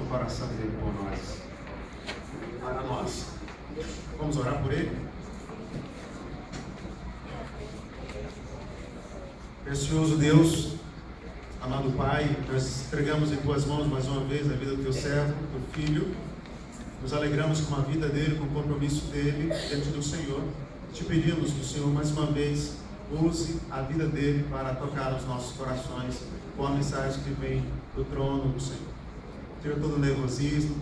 no coração dele por nós, para nós. Vamos orar por ele? Precioso Deus, amado Pai, nós entregamos em Tuas mãos mais uma vez a vida do Teu servo, do Teu Filho. Nos alegramos com a vida dele, com o compromisso dele diante do Senhor. Te pedimos que o Senhor mais uma vez use a vida dele para tocar os nossos corações com a mensagem que vem do trono do Senhor. Tira todo o nervosismo,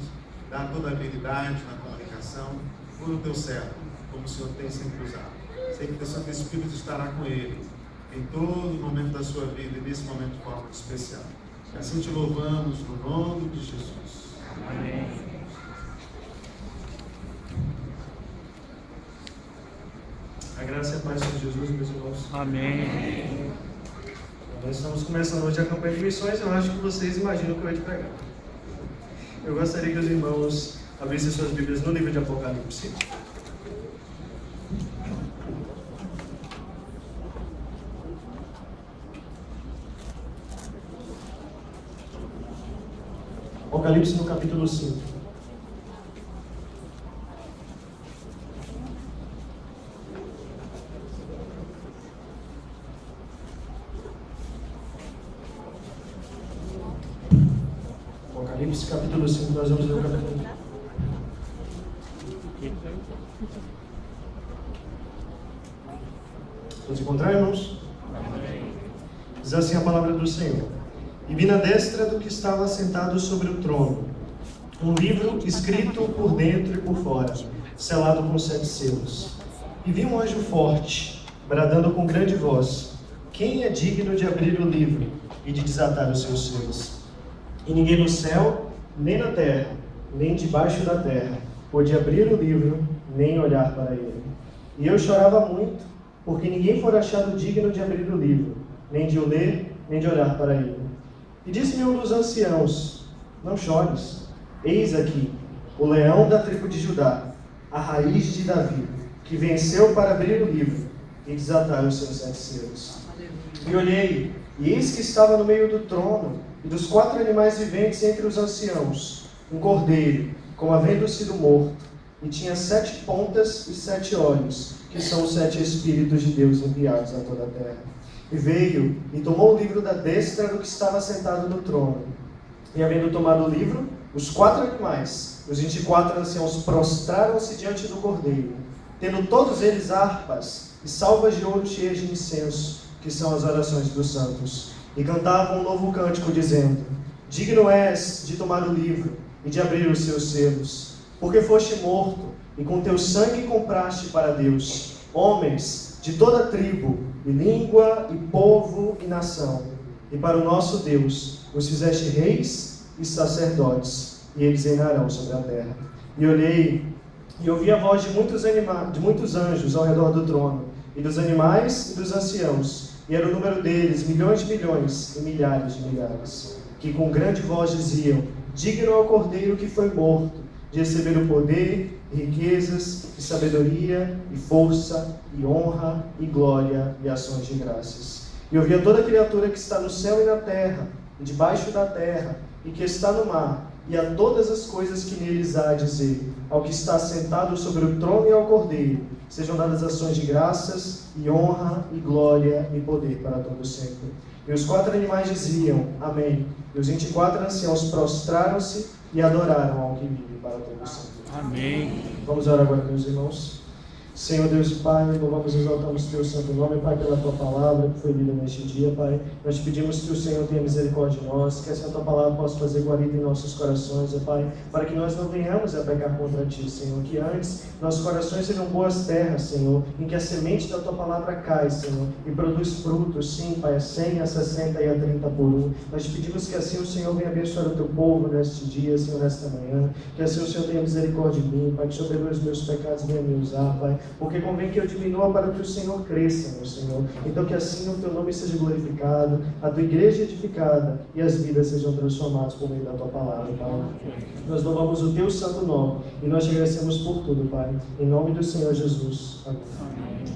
dá toda a habilidade na comunicação, por o Teu servo, como o Senhor tem sempre usado. Sei que o Teu Santo Espírito estará com ele em todo momento da sua vida e nesse momento de forma especial. E assim te louvamos no nome de Jesus. Amém. A graça e a paz de Jesus, meus irmãos. Amém. Nós estamos começando hoje a campanha de missões. Eu acho que vocês imaginam o que eu ia te pregar. Eu gostaria que os irmãos abrissem suas Bíblias no livro de Apocalipse. Apocalipse no capítulo 5. Apocalipse capítulo 5, nós vamos ler o capítulo 1. Todos encontraram, irmãos? Diz assim a palavra do Senhor. E vi na destra do que estava sentado sobre o trono um livro escrito por dentro e por fora, selado com 7 selos. E vi um anjo forte, bradando com grande voz: quem é digno de abrir o livro e de desatar os seus selos? E ninguém no céu, nem na terra, nem debaixo da terra, pôde abrir o livro, nem olhar para ele. E eu chorava muito, porque ninguém fora achado digno de abrir o livro, nem de o ler, nem de olhar para ele. E disse-me um dos anciãos: não chores, eis aqui o leão da tribo de Judá, a raiz de Davi, que venceu para abrir o livro e desatar os seus 7 selos. E olhei, e eis que estava no meio do trono e dos 4 animais viventes entre os anciãos um cordeiro, como havendo sido morto, e tinha 7 pontas e 7 olhos, que são os 7 Espíritos de Deus enviados a toda a terra. E veio e tomou o livro da destra do que estava sentado no trono. E havendo tomado o livro, os 4 animais, os 24 anciãos, prostraram-se diante do cordeiro, tendo todos eles harpas e salvas de ouro cheias de incenso, que são as orações dos santos. E cantavam um novo cântico, dizendo: digno és de tomar o livro e de abrir os seus selos, porque foste morto, e com teu sangue compraste para Deus homens de toda tribo, e língua, e povo, e nação. E para o nosso Deus os fizeste reis e sacerdotes, e eles reinarão sobre a terra. E olhei, e ouvi a voz de muitos anjos ao redor do trono, e dos animais e dos anciãos, e era o número deles, milhões de milhões, e milhares de milhares, que com grande voz diziam: digno é o cordeiro que foi morto, de receber o poder, e riquezas, e sabedoria, e força, e honra, e glória, e ações de graças. E eu vi a toda criatura que está no céu e na terra, e debaixo da terra, e que está no mar, e a todas as coisas que neles há a dizer, ao que está sentado sobre o trono e ao cordeiro, sejam dadas ações de graças, e honra, e glória, e poder para todo sempre. E os 4 animais diziam: amém. E os 24 anciãos prostraram-se e adoraram ao que vive para todo sempre. Amém. Vamos orar agora, meus irmãos. Senhor Deus e Pai, louvamos e exaltamos o Teu santo nome, Pai, pela Tua palavra que foi lida neste dia, Pai. Nós te pedimos que o Senhor tenha misericórdia de nós, que essa Tua palavra possa fazer guarida em nossos corações, Pai, para que nós não venhamos a pecar contra Ti, Senhor. Que antes nossos corações sejam boas terras, Senhor, em que a semente da Tua palavra cai, Senhor, e produz frutos, sim, Pai, a 100, a 60 e a 30 por 1. Nós te pedimos que assim o Senhor venha abençoar o Teu povo neste dia, Senhor, nesta manhã. Que assim o Senhor tenha misericórdia de mim, Pai, que o Senhor perdoe os meus pecados e venha me usar, Pai. Porque convém que eu diminua para que o Senhor cresça, meu Senhor. Então que assim o Teu nome seja glorificado, a Tua igreja edificada e as vidas sejam transformadas por meio da Tua palavra, Pai. Nós louvamos o Teu santo nome e nós te agradecemos por tudo, Pai. Em nome do Senhor Jesus. Amém.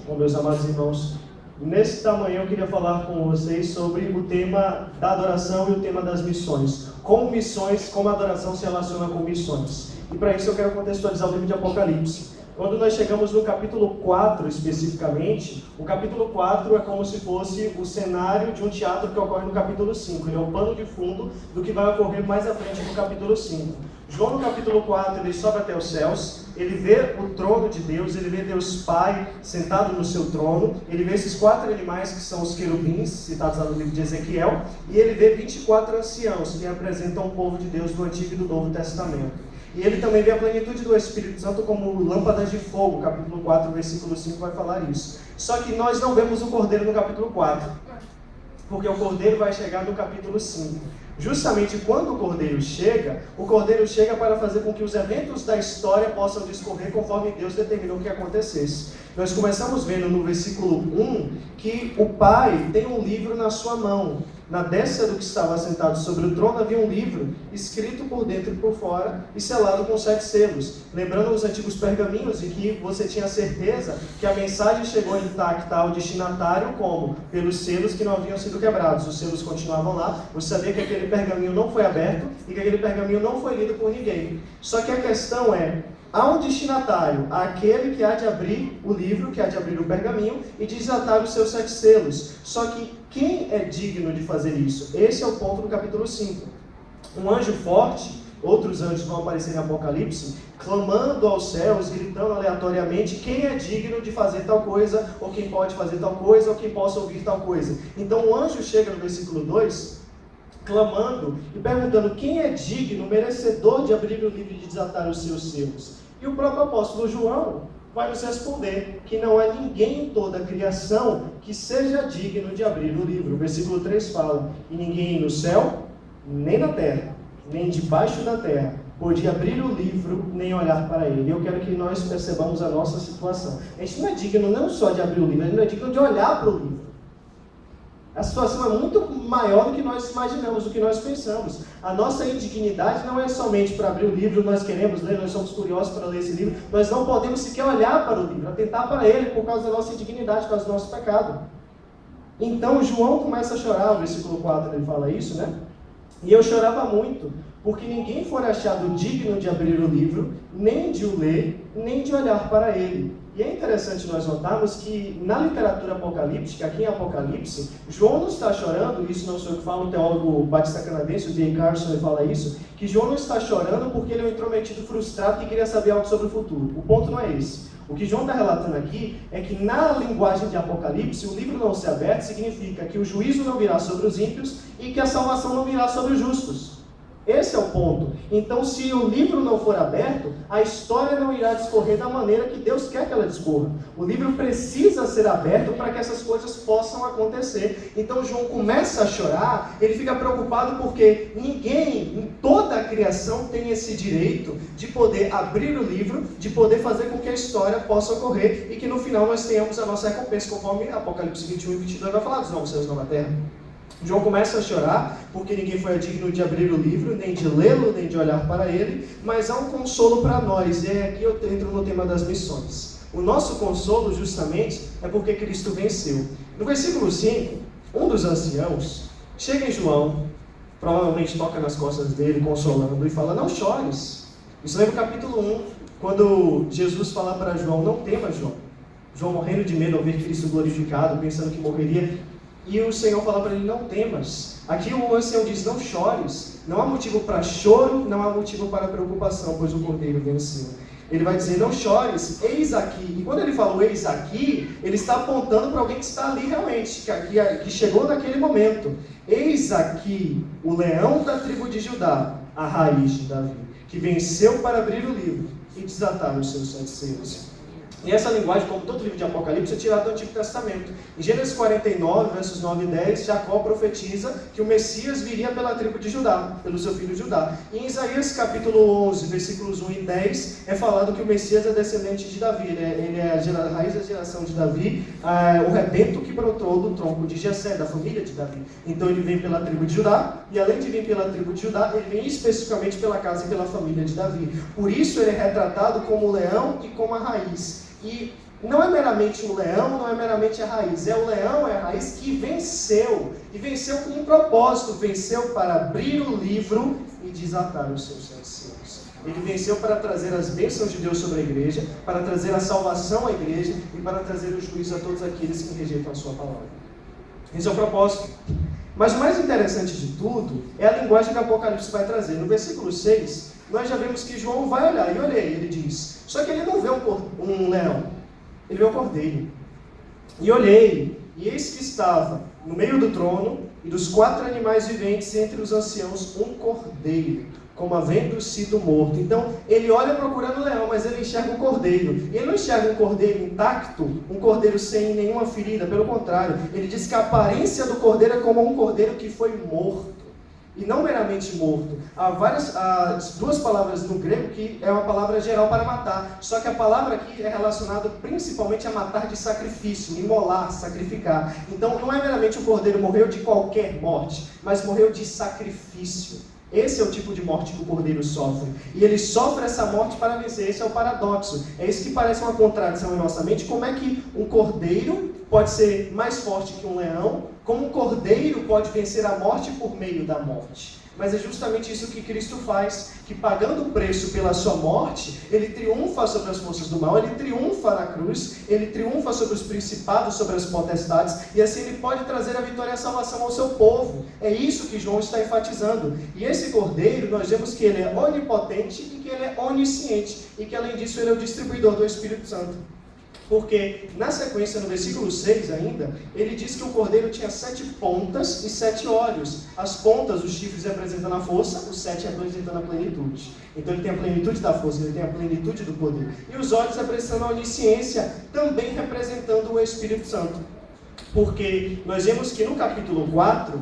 Bom, meus amados irmãos, nesta manhã eu queria falar com vocês sobre o tema da adoração e o tema das missões. como missões, como adoração se relaciona com missões. E para isso eu quero contextualizar o livro de Apocalipse. Quando nós chegamos no capítulo 4 especificamente, o capítulo 4 é como se fosse o cenário de um teatro que ocorre no capítulo 5. Ele é o pano de fundo do que vai ocorrer mais à frente no capítulo 5. João no capítulo 4 ele sobe até os céus, ele vê o trono de Deus, ele vê Deus Pai sentado no seu trono, ele vê esses 4 animais que são os querubins, citados lá no livro de Ezequiel, e ele vê 24 anciãos que representam o povo de Deus do Antigo e do Novo Testamento. E ele também vê a plenitude do Espírito Santo como lâmpadas de fogo, capítulo 4, versículo 5 vai falar isso. Só que nós não vemos o Cordeiro no capítulo 4, porque o Cordeiro vai chegar no capítulo 5. Justamente quando o Cordeiro chega para fazer com que os eventos da história possam discorrer conforme Deus determinou que acontecesse. Nós começamos vendo no versículo 1 que o Pai tem um livro na sua mão. Na destra do que estava sentado sobre o trono havia um livro, escrito por dentro e por fora, e selado com 7 selos. Lembrando os antigos pergaminhos, em que você tinha certeza que a mensagem chegou intacta ao destinatário, como? Pelos selos que não haviam sido quebrados. Os selos continuavam lá, você sabia que aquele pergaminho não foi aberto, e que aquele pergaminho não foi lido por ninguém. Só que a questão é, há um destinatário, aquele que há de abrir o livro, que há de abrir o pergaminho e desatar os seus 7 selos. Só que quem é digno de fazer isso? Esse é o ponto do capítulo 5. Um anjo forte, outros anjos vão aparecer em Apocalipse, clamando aos céus, gritando aleatoriamente quem é digno de fazer tal coisa, ou quem pode fazer tal coisa, ou quem possa ouvir tal coisa. Então o anjo chega no versículo 2, clamando e perguntando quem é digno, merecedor de abrir o livro e de desatar os seus selos. E o próprio apóstolo João vai nos responder que não há ninguém em toda a criação que seja digno de abrir o livro. O versículo 3 fala, e ninguém no céu, nem na terra, nem debaixo da terra, podia abrir o livro, nem olhar para ele. Eu quero que nós percebamos a nossa situação. A gente não é digno não só de abrir o livro, a gente não é digno de olhar para o livro. A situação é muito maior do que nós imaginamos, do que nós pensamos. A nossa indignidade não é somente para abrir o livro, nós queremos ler, nós somos curiosos para ler esse livro, nós não podemos sequer olhar para o livro, atentar para ele por causa da nossa indignidade, por causa do nosso pecado. Então João começa a chorar, o versículo 4 ele fala isso, né? E eu chorava muito, porque ninguém for achado digno de abrir o livro, nem de o ler, nem de olhar para ele. E é interessante nós notarmos que na literatura apocalíptica, aqui em Apocalipse, João não está chorando, isso não sou eu que falo, um teólogo batista canadense, o D.A. Carson, ele fala isso, que João não está chorando porque ele é um intrometido frustrado que queria saber algo sobre o futuro. O ponto não é esse. O que João está relatando aqui é que na linguagem de Apocalipse, o livro não ser aberto significa que o juízo não virá sobre os ímpios e que a salvação não virá sobre os justos. Esse é o ponto. Então, se o livro não for aberto, a história não irá discorrer da maneira que Deus quer que ela discorra. O livro precisa ser aberto para que essas coisas possam acontecer. Então, João começa a chorar, ele fica preocupado porque ninguém em toda a criação tem esse direito de poder abrir o livro, de poder fazer com que a história possa ocorrer e que no final nós tenhamos a nossa recompensa, conforme Apocalipse 21 e 22 vai falar dos novos céus e nova terra. João começa a chorar, porque ninguém foi digno de abrir o livro, nem de lê-lo, nem de olhar para ele, mas há um consolo para nós, e aqui eu entro no tema das missões. O nosso consolo, justamente, é porque Cristo venceu. No versículo 5, um dos anciãos chega em João, provavelmente toca nas costas dele, consolando, e fala, não chores. Isso lembra o capítulo 1, quando Jesus fala para João, não temas, João. João morrendo de medo ao ver Cristo glorificado, pensando que morreria. E o Senhor fala para ele, não temas. Aqui o ancião diz, não chores. Não há motivo para choro, não há motivo para preocupação, pois o Cordeiro venceu. Ele vai dizer, não chores, eis aqui. E quando ele falou eis aqui, ele está apontando para alguém que está ali realmente, que chegou naquele momento. Eis aqui o leão da tribo de Judá, a raiz de Davi, que venceu para abrir o livro e desatar os seus 7 selos. E essa linguagem, como todo livro de Apocalipse, é tirada do Antigo Testamento. Em Gênesis 49, versos 9 e 10, Jacó profetiza que o Messias viria pela tribo de Judá, pelo seu filho Judá. E em Isaías capítulo 11, versículos 1 e 10, é falado que o Messias é descendente de Davi, ele é a raiz da geração de Davi, o rebento que brotou do tronco de Jessé, da família de Davi. Então ele vem pela tribo de Judá, e além de vir pela tribo de Judá, ele vem especificamente pela casa e pela família de Davi. Por isso ele é retratado como o leão e como a raiz. E não é meramente um leão, não é meramente a raiz. É o leão, é a raiz que venceu. E venceu com um propósito. Venceu para abrir o livro e desatar os seus 7 selos. Ele venceu para trazer as bênçãos de Deus sobre a igreja, para trazer a salvação à igreja e para trazer o juízo a todos aqueles que rejeitam a sua palavra. Esse é o propósito. Mas o mais interessante de tudo é a linguagem que o Apocalipse vai trazer. No versículo 6, nós já vemos que João vai olhar. E olhei, ele diz. Só que ele não vê um leão. Ele vê um cordeiro. E olhei, e eis que estava no meio do trono e dos 4 animais viventes entre os anciãos um cordeiro, como havendo sido morto. Então, ele olha procurando o leão, mas ele enxerga um cordeiro. E ele não enxerga um cordeiro intacto, um cordeiro sem nenhuma ferida. Pelo contrário, ele diz que a aparência do cordeiro é como um cordeiro que foi morto. E não meramente morto. Há 2 palavras no grego que é uma palavra geral para matar. Só que a palavra aqui é relacionada principalmente a matar de sacrifício, imolar, sacrificar. Então, não é meramente o cordeiro morreu de qualquer morte, mas morreu de sacrifício. Esse é o tipo de morte que o cordeiro sofre. E ele sofre essa morte para vencer. Esse é o paradoxo. É isso que parece uma contradição em nossa mente. Como é que um cordeiro pode ser mais forte que um leão? Como um cordeiro pode vencer a morte por meio da morte? Mas é justamente isso que Cristo faz, que pagando o preço pela sua morte, ele triunfa sobre as forças do mal, ele triunfa na cruz, ele triunfa sobre os principados, sobre as potestades, e assim ele pode trazer a vitória e a salvação ao seu povo. É isso que João está enfatizando. E esse cordeiro, nós vemos que ele é onipotente e que ele é onisciente, e que além disso ele é o distribuidor do Espírito Santo. Porque na sequência, no versículo 6 ainda, ele diz que o cordeiro tinha 7 pontas e 7 olhos. As pontas, os chifres representam a força, os 7 representam a plenitude. Então ele tem a plenitude da força, ele tem a plenitude do poder. E os olhos representam a onisciência, também representando o Espírito Santo. Porque nós vemos que no capítulo 4,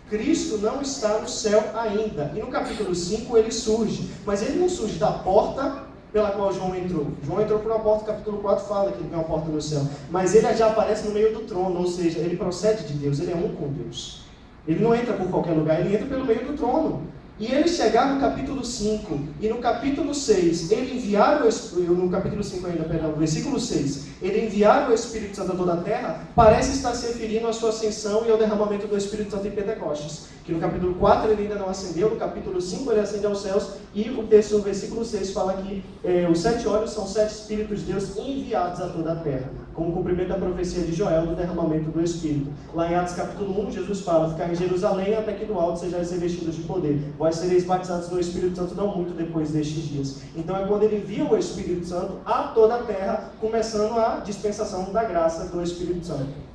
Cristo não está no céu ainda. E no capítulo 5 ele surge, mas ele não surge da porta pela qual João entrou. João entrou por uma porta, o capítulo 4 fala que ele tem uma porta no céu. Mas ele já aparece no meio do trono, ou seja, ele procede de Deus, ele é um com Deus. Ele não entra por qualquer lugar, ele entra pelo meio do trono. E ele chegar no capítulo 5 e no capítulo 6, ele enviar no capítulo 5 ainda, perdão, no versículo 6, ele enviar o Espírito Santo a toda a terra, parece estar se referindo à sua ascensão e ao derramamento do Espírito Santo em Pentecostes. Que no capítulo 4 ele ainda não ascendeu, no capítulo 5 ele ascende aos céus, e o texto no versículo 6 fala que os 7 olhos são 7 Espíritos de Deus enviados a toda a terra, como cumprimento da profecia de Joel do derramamento do Espírito. Lá em Atos capítulo 1, Jesus fala: ficar em Jerusalém até que do alto sejais revestidos de poder. Vós sereis batizados no Espírito Santo não muito depois destes dias. Então é quando ele envia o Espírito Santo a toda a terra, começando a dispensação da graça do Espírito Santo.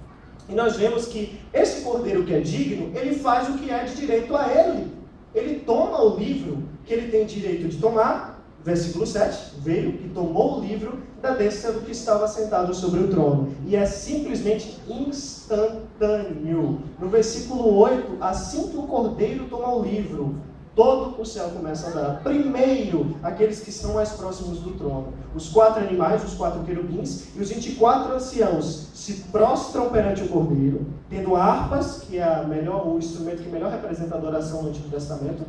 E nós vemos que esse cordeiro que é digno, ele faz o que é de direito a ele. Ele toma o livro que ele tem direito de tomar. Versículo 7, veio e tomou o livro da destra do que estava sentado sobre o trono. E é simplesmente instantâneo. No versículo 8, assim que o cordeiro toma o livro, todo o céu começa a adorar. Primeiro, aqueles que estão mais próximos do trono. Os 4 animais, os 4 querubins e os 24 anciãos se prostram perante o cordeiro, tendo harpas, que é o instrumento que melhor representa a adoração no Antigo Testamento,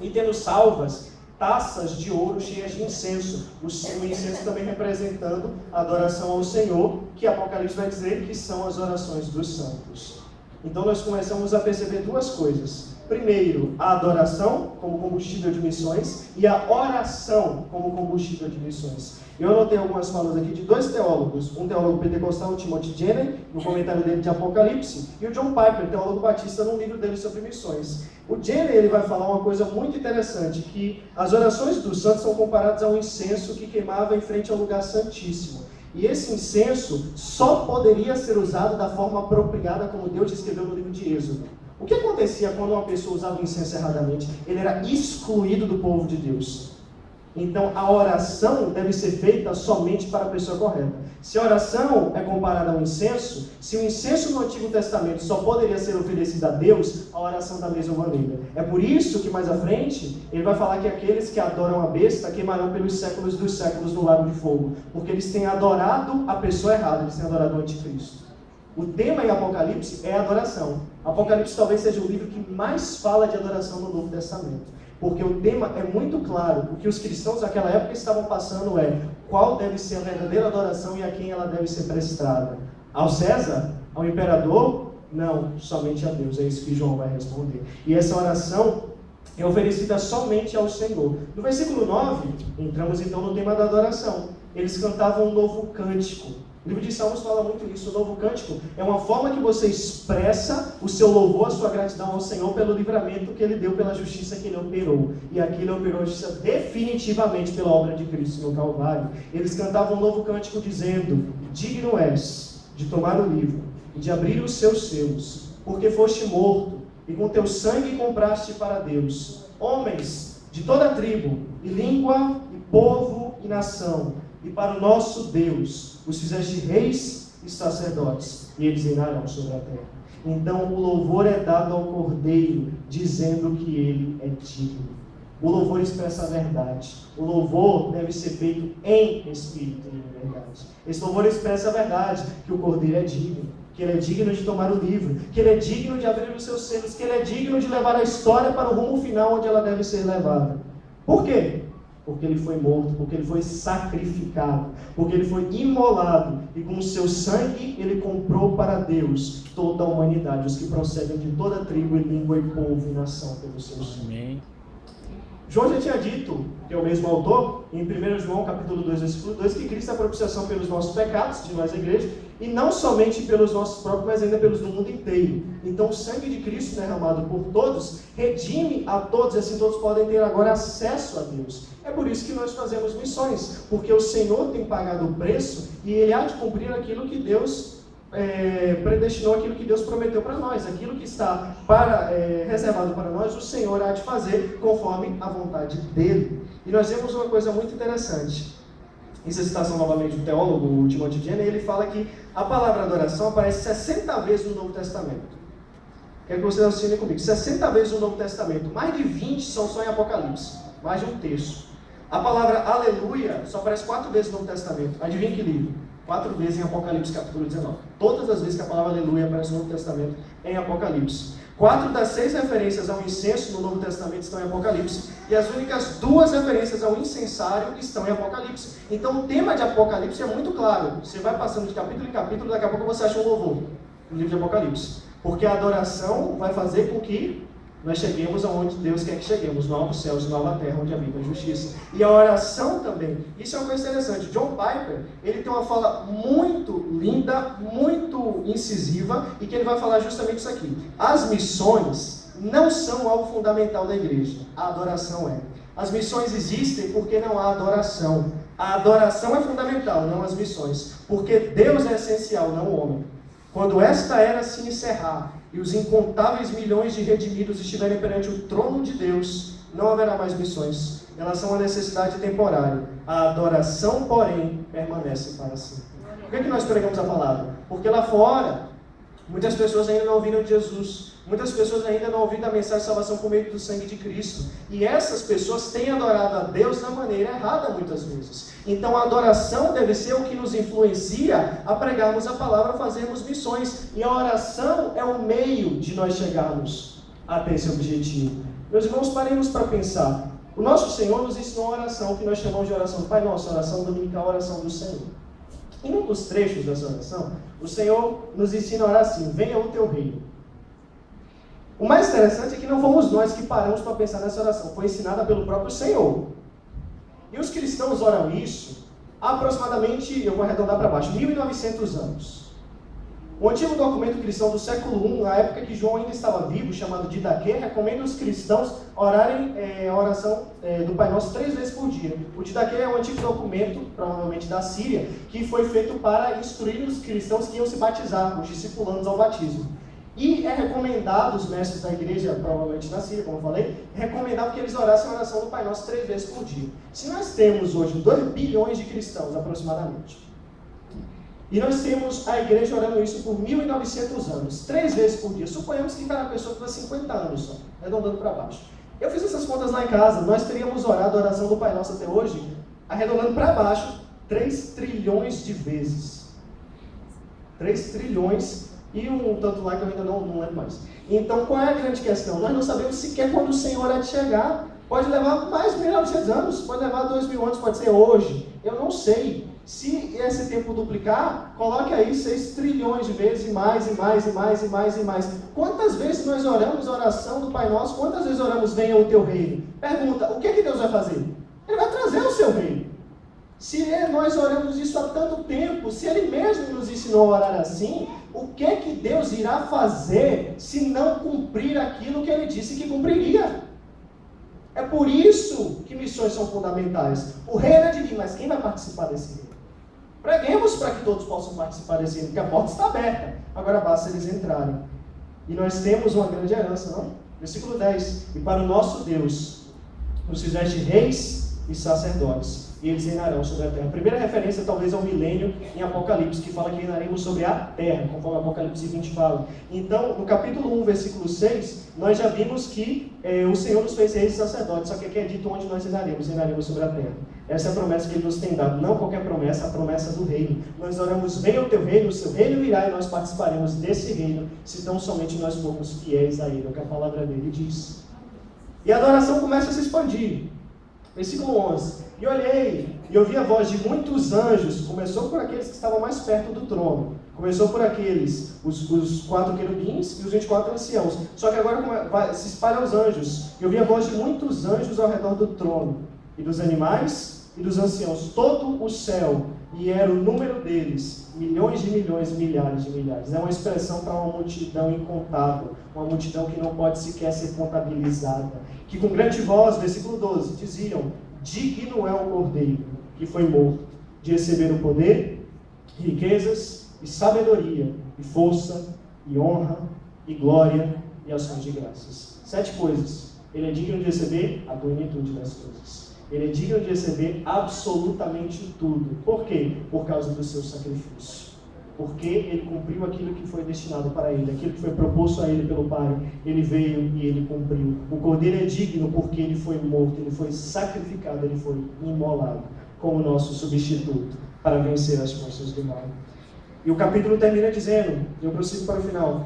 e tendo salvas, taças de ouro cheias de incenso, o incenso também representando a adoração ao Senhor, que Apocalipse vai dizer que são as orações dos santos. Então nós começamos a perceber 2 coisas. Primeiro, a adoração como combustível de missões e a oração como combustível de missões. Eu anotei algumas falas aqui de 2 teólogos, um teólogo pentecostal, o Timothy Jenner, no comentário dele de Apocalipse, e o John Piper, teólogo batista, num livro dele sobre missões. O Jenner ele vai falar uma coisa muito interessante, que as orações dos santos são comparadas ao incenso que queimava em frente ao lugar santíssimo. E esse incenso só poderia ser usado da forma apropriada, como Deus escreveu no livro de Êxodo. O que acontecia quando uma pessoa usava o incenso erradamente? Ele era excluído do povo de Deus. Então, a oração deve ser feita somente para a pessoa correta. Se a oração é comparada ao incenso, se o incenso no Antigo Testamento só poderia ser oferecido a Deus, a oração da mesma maneira. É por isso que mais à frente, ele vai falar que aqueles que adoram a besta queimarão pelos séculos dos séculos no lago de fogo. Porque eles têm adorado a pessoa errada, eles têm adorado o anticristo. O tema em Apocalipse é adoração. Apocalipse talvez seja o livro que mais fala de adoração no Novo Testamento. Porque o tema é muito claro. O que os cristãos naquela época estavam passando é qual deve ser a verdadeira adoração e a quem ela deve ser prestada. Ao César? Ao imperador? Não, somente a Deus. É isso que João vai responder. E essa oração é oferecida somente ao Senhor. No versículo 9, entramos então no tema da adoração. Eles cantavam um novo cântico. O livro de Salmos fala muito isso. O novo cântico é uma forma que você expressa o seu louvor, a sua gratidão ao Senhor pelo livramento que Ele deu, pela justiça que Ele operou. E aqui Ele operou a justiça definitivamente pela obra de Cristo no Calvário. Eles cantavam um novo cântico dizendo: digno és de tomar o livro e de abrir os seus selos, porque foste morto e com teu sangue compraste para Deus homens de toda tribo e língua e povo e nação, e para o nosso Deus os fizeste reis e sacerdotes, e eles reinarão sobre a terra. Então o louvor é dado ao Cordeiro, dizendo que ele é digno. O louvor expressa a verdade. O louvor deve ser feito em espírito e em verdade. Esse louvor expressa a verdade, que o Cordeiro é digno, que ele é digno de tomar o livro, que ele é digno de abrir os seus selos, que ele é digno de levar a história para o rumo final onde ela deve ser levada. Por quê? Porque ele foi morto, porque ele foi sacrificado, porque ele foi imolado, e com o seu sangue ele comprou para Deus toda a humanidade, os que procedem de toda tribo, e língua, e povo, e nação, pelo seu sangue. Amém. João já tinha dito, que é o mesmo autor, em 1 João capítulo 2, versículo 2, que Cristo é a propiciação pelos nossos pecados, de nós a igreja, e não somente pelos nossos próprios, mas ainda pelos do mundo inteiro. Então o sangue de Cristo derramado por todos, redime a todos, e assim todos podem ter agora acesso a Deus. É por isso que nós fazemos missões, porque o Senhor tem pagado o preço, e Ele há de cumprir aquilo que Deus predestinou, aquilo que Deus prometeu para nós, aquilo que está reservado para nós, o Senhor há de fazer conforme a vontade dEle. E nós vemos uma coisa muito interessante. Isso é citação novamente do teólogo Timothy Jenner, ele fala que a palavra adoração aparece 60 vezes no Novo Testamento. Quero que vocês assinem comigo. 60 vezes no Novo Testamento, mais de 20 são só em Apocalipse, mais de um terço. A palavra aleluia só aparece 4 vezes no Novo Testamento. Adivinha que livro? 4 vezes em Apocalipse capítulo 19. Todas as vezes que a palavra aleluia aparece no Novo Testamento é em Apocalipse. 4 das 6 referências ao incenso no Novo Testamento estão em Apocalipse, e as únicas 2 referências ao incensário estão em Apocalipse. Então o tema de Apocalipse é muito claro. Você vai passando de capítulo em capítulo, daqui a pouco você acha um louvor no livro de Apocalipse. Porque a adoração vai fazer com que nós cheguemos aonde Deus quer que cheguemos, novos céus e nova terra, onde habita a justiça. E a oração também. Isso é uma coisa interessante. John Piper, ele tem uma fala muito linda, muito incisiva, e que ele vai falar justamente isso aqui. As missões não são algo fundamental da igreja. A adoração é. As missões existem porque não há adoração. A adoração é fundamental, não as missões. Porque Deus é essencial, não o homem. Quando esta era se encerrar e os incontáveis milhões de redimidos estiverem perante o trono de Deus, não haverá mais missões. Elas são uma necessidade temporária. A adoração, porém, permanece para sempre. Por que nós pregamos a palavra? Porque lá fora, muitas pessoas ainda não ouviram de Jesus. Muitas pessoas ainda não ouviram a mensagem de salvação por meio do sangue de Cristo. E essas pessoas têm adorado a Deus da maneira errada muitas vezes. Então a adoração deve ser o que nos influencia a pregarmos a palavra, a fazermos missões. E a oração é o meio de nós chegarmos até esse objetivo. Meus irmãos, paremos para pensar. O nosso Senhor nos ensinou uma oração que nós chamamos de oração do Pai Nosso, oração dominical, oração do Senhor. Em um dos trechos dessa oração, o Senhor nos ensina a orar assim: venha o teu reino. O mais interessante é que não fomos nós que paramos para pensar nessa oração, foi ensinada pelo próprio Senhor. E os cristãos oram isso há aproximadamente, eu vou arredondar para baixo, 1900 anos. O antigo documento cristão do século I, na época que João ainda estava vivo, chamado Didaquê, recomenda os cristãos orarem a oração do Pai Nosso 3 vezes por dia. O Didaquê é um antigo documento, provavelmente da Síria, que foi feito para instruir os cristãos que iam se batizar, os discipulandos ao batismo. E é recomendado, os mestres da igreja, provavelmente da Síria, como eu falei, recomendado que eles orassem a oração do Pai Nosso 3 vezes por dia. Se nós temos hoje 2 bilhões de cristãos, aproximadamente, e nós temos a igreja orando isso por 1900 anos, 3 vezes por dia, suponhamos que cada pessoa tenha 50 anos só, arredondando para baixo. Eu fiz essas contas lá em casa, nós teríamos orado a oração do Pai Nosso até hoje, arredondando para baixo, 3 trilhões de vezes. 3 trilhões e um tanto lá que eu ainda não lembro mais. Então, qual é a grande questão? Nós não sabemos sequer quando o Senhor há de chegar. Pode levar mais 1.900 anos, pode levar 2.000 anos, pode ser hoje. Eu não sei. Se esse tempo duplicar, coloque aí 6 trilhões de vezes, e mais, e mais, e mais, e mais, e mais. Quantas vezes nós oramos a oração do Pai Nosso? Quantas vezes oramos, venha o teu reino? Pergunta, o que Deus vai fazer? Ele vai trazer o seu reino. Se nós oramos isso há tanto tempo, se Ele mesmo nos ensinou a orar assim, o que Deus irá fazer se não cumprir aquilo que Ele disse que cumpriria? É por isso que missões são fundamentais. O reino é divino, mas quem vai participar desse reino? Preguemos para que todos possam participar desse reino, porque a porta está aberta. Agora basta eles entrarem. E nós temos uma grande herança, não? Versículo 10. E para o nosso Deus nos fizeste reis e sacerdotes, e eles reinarão sobre a terra. A primeira referência talvez ao milênio em Apocalipse, que fala que reinaremos sobre a terra, conforme Apocalipse 20 fala. Então, no capítulo 1, versículo 6, nós já vimos que o Senhor nos fez reis e sacerdotes, só que aqui é dito onde nós reinaremos sobre a terra. Essa é a promessa que Ele nos tem dado, não qualquer promessa, a promessa do reino. Nós oramos, venha o teu reino, o seu reino virá, e nós participaremos desse reino, se tão somente nós formos fiéis a Ele, é o que a palavra dele diz. E a adoração começa a se expandir. Versículo 11. E olhei, e ouvi a voz de muitos anjos. Começou por aqueles que estavam mais perto do trono. Começou por aqueles, os 4 querubins e os 24 anciãos. Só que agora se espalham os anjos. E ouvi a voz de muitos anjos ao redor do trono, e dos animais e dos anciãos. Todo o céu, e era o número deles, milhões de milhões, milhares de milhares. É uma expressão para uma multidão incontável, uma multidão que não pode sequer ser contabilizada. Que com grande voz, versículo 12, diziam: digno é o Cordeiro que foi morto, de receber o poder, riquezas, e sabedoria, e força, e honra, e glória, e ações de graças. 7 coisas. Ele é digno de receber a plenitude das coisas. Ele é digno de receber absolutamente tudo. Por quê? Por causa do seu sacrifício. Porque Ele cumpriu aquilo que foi destinado para Ele, aquilo que foi proposto a Ele pelo Pai. Ele veio e Ele cumpriu. O Cordeiro é digno porque Ele foi morto, Ele foi sacrificado, Ele foi imolado como nosso substituto para vencer as forças do mal. E o capítulo termina dizendo, eu prossigo para o final: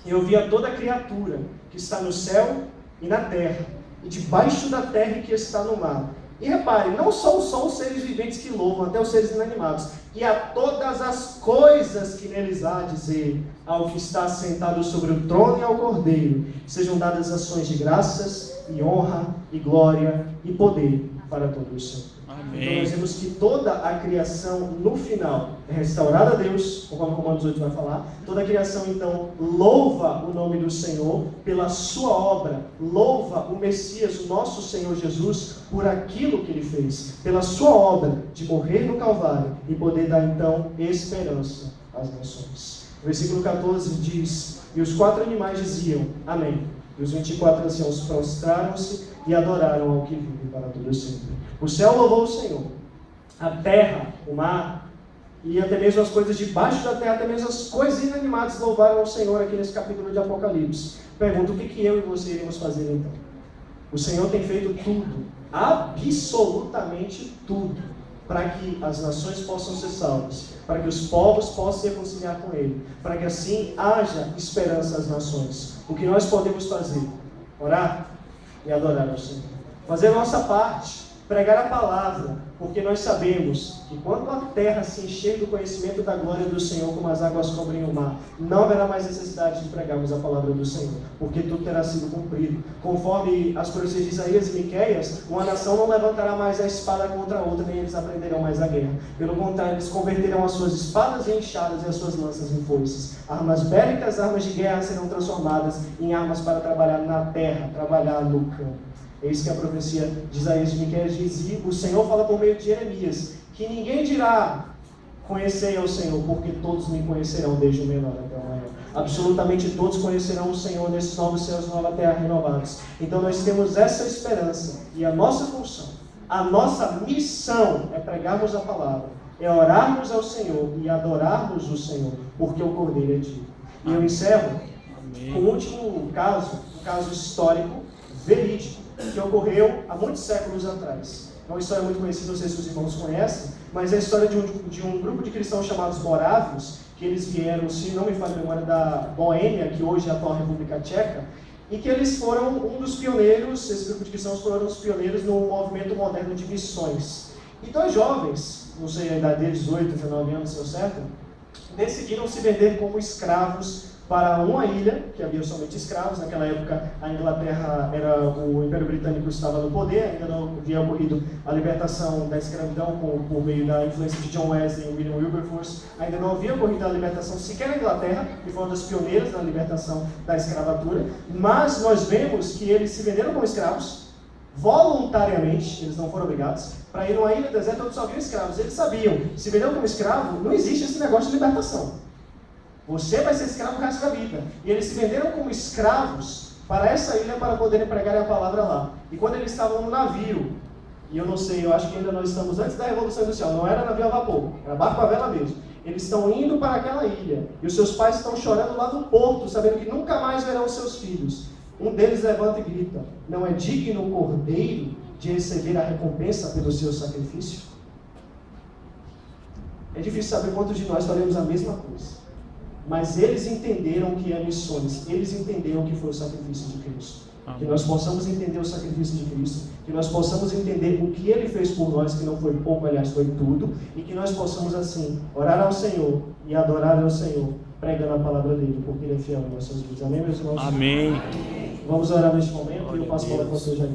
eu vi a toda criatura que está no céu e na terra, e debaixo da terra e que está no mar. E repare, não são só os seres viventes que louvam, até os seres inanimados. E a todas as coisas que neles há, dizer, ao que está sentado sobre o trono e ao Cordeiro, sejam dadas ações de graças, e honra, e glória, e poder para todos sempre. Amém. Então nós vemos que toda a criação, no final, é restaurada a Deus, conforme Romanos 8 vai falar. Toda a criação, então, louva o nome do Senhor pela sua obra, louva o Messias, o nosso Senhor Jesus, por aquilo que Ele fez, pela sua obra de morrer no Calvário e poder dar, então, esperança às nações. O versículo 14 diz: e os 4 animais diziam, amém. E os 24 anciãos prostraram-se e adoraram ao que vive para todo sempre. O céu louvou o Senhor, a terra, o mar, e até mesmo as coisas debaixo da terra, até mesmo as coisas inanimadas louvaram ao Senhor aqui nesse capítulo de Apocalipse. Pergunto, o que eu e você iremos fazer então? O Senhor tem feito tudo, absolutamente tudo, para que as nações possam ser salvas, para que os povos possam se reconciliar com Ele, para que assim haja esperança às nações. O que nós podemos fazer? Orar e adorar ao Senhor. Fazer a nossa parte, pregar a palavra, porque nós sabemos que quando a terra se encher do conhecimento da glória do Senhor, como as águas cobrem o mar, não haverá mais necessidade de pregarmos a palavra do Senhor, porque tudo terá sido cumprido. Conforme as profecias de Isaías e Miqueias, uma nação não levantará mais a espada contra a outra, nem eles aprenderão mais a guerra. Pelo contrário, eles converterão as suas espadas em enxadas e as suas lanças em foices. Armas bélicas, armas de guerra serão transformadas em armas para trabalhar na terra, trabalhar no campo. Eis que a profecia de Isaías e Miqueias diz, e o Senhor fala por meio de Jeremias, que ninguém dirá, conhecei ao Senhor, porque todos me conhecerão, desde o menor até o maior. Absolutamente todos conhecerão o Senhor nesses novos céus e nova terra renovados. Então nós temos essa esperança, e a nossa função, a nossa missão é pregarmos a palavra, é orarmos ao Senhor e adorarmos o Senhor, porque o Cordeiro é digno. E eu encerro com o último caso, um caso histórico, verídico, que ocorreu há muitos séculos atrás. É uma história muito conhecida, não sei se os irmãos conhecem, mas é a história de um grupo de cristãos chamados morávios, que eles vieram, se não me falha a memória, da Boêmia, que hoje é a atual República Tcheca, e que eles foram um dos pioneiros, esse grupo de cristãos foram os pioneiros no movimento moderno de missões. E dois jovens, não sei a idade deles, 18, 19 anos, se eu certo, decidiram se vender como escravos para uma ilha, que havia somente escravos. Naquela época a Inglaterra, o Império Britânico estava no poder, ainda não havia ocorrido a libertação da escravidão por meio da influência de John Wesley e William Wilberforce, ainda não havia ocorrido a libertação sequer na Inglaterra, que foi uma das pioneiras na libertação da escravatura, mas nós vemos que eles se venderam como escravos, voluntariamente, eles não foram obrigados, para ir numa ilha deserta onde só haviam escravos. Eles sabiam, se venderam como escravo, não existe esse negócio de libertação. Você vai ser escravo o resto da vida. E eles se venderam como escravos para essa ilha para poderem pregar a palavra lá. E quando eles estavam no navio, e eu não sei, eu acho que ainda nós estamos antes da Revolução Industrial, não era navio a vapor, era barco a vela mesmo. Eles estão indo para aquela ilha, e os seus pais estão chorando lá no porto, sabendo que nunca mais verão os seus filhos. Um deles levanta e grita: não é digno o cordeiro de receber a recompensa pelo seu sacrifício? É difícil saber quantos de nós faremos a mesma coisa. Mas eles entenderam o que é missões, eles entenderam o que foi o sacrifício de Cristo. Que nós possamos entender o sacrifício de Cristo, que nós possamos entender o que Ele fez por nós, que não foi pouco, aliás, foi tudo, e que nós possamos, assim, orar ao Senhor e adorar ao Senhor, pregando a palavra dele, porque Ele é fiel em nossas vidas. Amém, meus irmãos? Amém. Vamos orar neste momento e eu passo a palavra com o Senhor Jair.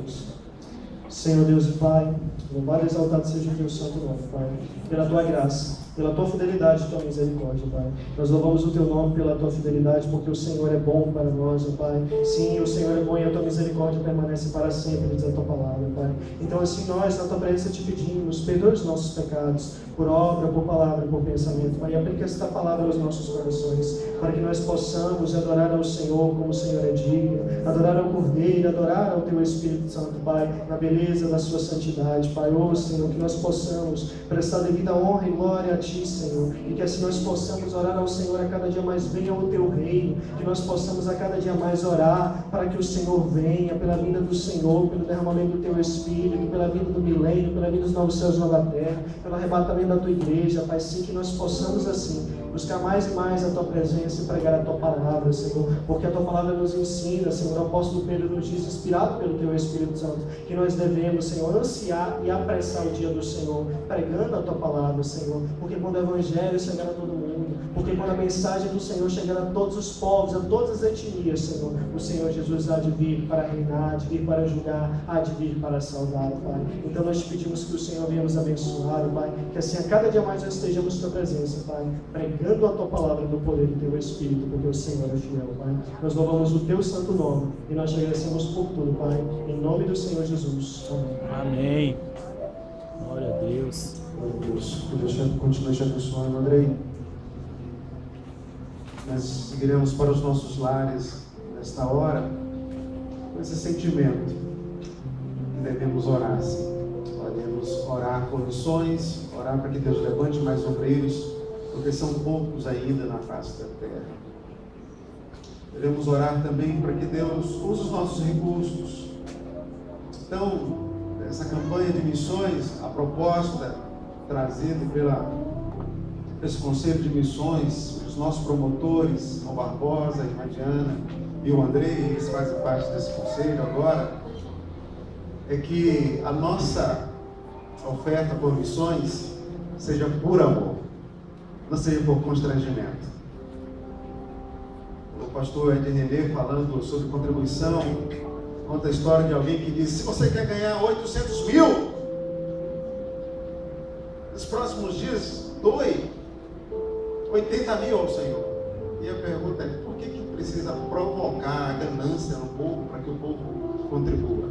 Senhor Deus e Pai, louvado e exaltado seja o teu santo nome, Pai, pela tua graça, pela tua fidelidade e tua misericórdia, Pai. Nós louvamos o teu nome pela tua fidelidade, porque o Senhor é bom para nós, ó Pai. Sim, o Senhor é bom e a tua misericórdia permanece para sempre, diz a tua palavra, Pai. Então assim nós, na tua presença, te pedimos, perdoa os nossos pecados, por obra, por palavra, por pensamento, Pai. E aplica esta palavra aos nossos corações, para que nós possamos adorar ao Senhor como o Senhor é digno, adorar ao Cordeiro, adorar ao teu Espírito Santo, Pai, na beleza da sua santidade, Pai. Ó Senhor, que nós possamos prestar devida honra e glória a Ti, Senhor, e que assim nós possamos orar ao Senhor a cada dia mais: venha o teu reino, que nós possamos a cada dia mais orar para que o Senhor venha, pela vinda do Senhor, pelo derramamento do teu Espírito, pela vinda do milênio, pela vinda dos novos céus e nova terra, pelo arrebatamento da tua igreja, Pai. Sim, que nós possamos assim buscar mais e mais a tua presença e pregar a tua palavra, Senhor, porque a tua palavra nos ensina, Senhor. O apóstolo Pedro nos diz, inspirado pelo teu Espírito Santo, que nós devemos, Senhor, ansiar e apressar o dia do Senhor, pregando a tua palavra, Senhor, porque quando o evangelho chegar a todo mundo, porque quando a mensagem do Senhor chegar a todos os povos, a todas as etnias, Senhor, o Senhor Jesus há de vir para reinar, há de vir para julgar, há de vir para salvar, Pai. Então nós te pedimos que o Senhor venha nos abençoar, Pai, que assim a cada dia mais nós estejamos na tua presença, Pai, pregando a tua palavra no poder do teu Espírito, porque o Senhor é fiel, Pai. Nós louvamos o teu santo nome e nós te agradecemos por tudo, Pai, em nome do Senhor Jesus. Amém. Amém. Glória a Deus. Glória a Deus. Que Deus continue te abençoando, Andrei. Nós seguiremos para os nossos lares nesta hora com esse sentimento que devemos orar, sim. Podemos orar por missões, orar para que Deus levante mais obreiros, porque são poucos ainda na face da terra. Devemos orar também para que Deus use os nossos recursos. Então, essa campanha de missões, a proposta trazida esse Conselho de Missões, os nossos promotores, o Barbosa, a Irmadiana e o Andrei, eles fazem parte desse conselho agora, é que a nossa oferta por missões seja por amor, não seja por constrangimento. O pastor Ednelê, falando sobre contribuição, conta a história de alguém que disse: se você quer ganhar 800 mil nos próximos dias, doe 80 mil ao Senhor. E a pergunta é: por que precisa provocar a ganância no povo para que o povo contribua?